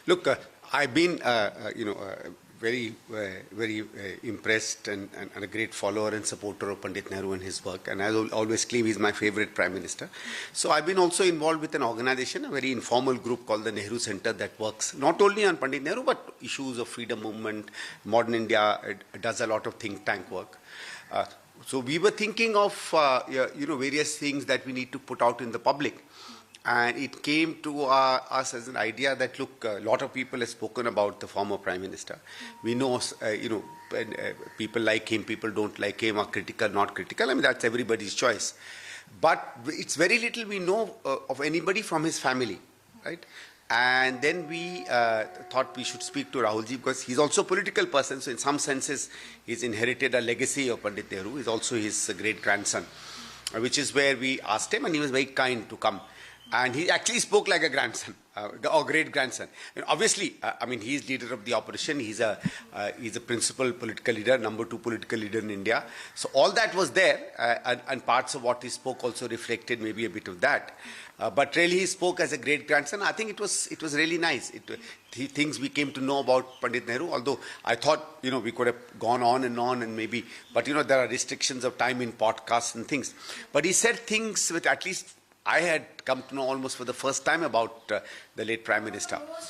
Look, I've been, very impressed and a great follower and supporter of Pandit Nehru and his work. And I always claim he's my favorite Prime Minister. So I've been also involved with an organization, a very informal group called the Nehru Center that works not only on Pandit Nehru, but issues of freedom movement, modern India. It does a lot of think tank work. So we were thinking of, various things that we need to put out in the public. And it came to us as an idea that, look, a lot of people have spoken about the former Prime Minister. We know, people like him, people don't like him, are critical, not critical. I mean, that's everybody's choice. But it's very little we know of anybody from his family, right? And then we thought we should speak to Rahulji because he's also a political person. So in some senses, he's inherited a legacy of Pandit Nehru. He's also his great-grandson, which is where we asked him, and he was very kind to come. And he actually spoke like a grandson, or great-grandson. And obviously, he's leader of the opposition. He's a principal political leader, number 2 political leader in India. So all that was there, and parts of what he spoke also reflected maybe a bit of that. But really, he spoke as a great-grandson. I think it was really nice. Things we came to know about Pandit Nehru, although I thought, we could have gone on, and maybe, but, there are restrictions of time in podcasts and things. But he said things which at least I had come to know almost for the first time about the late Prime Minister.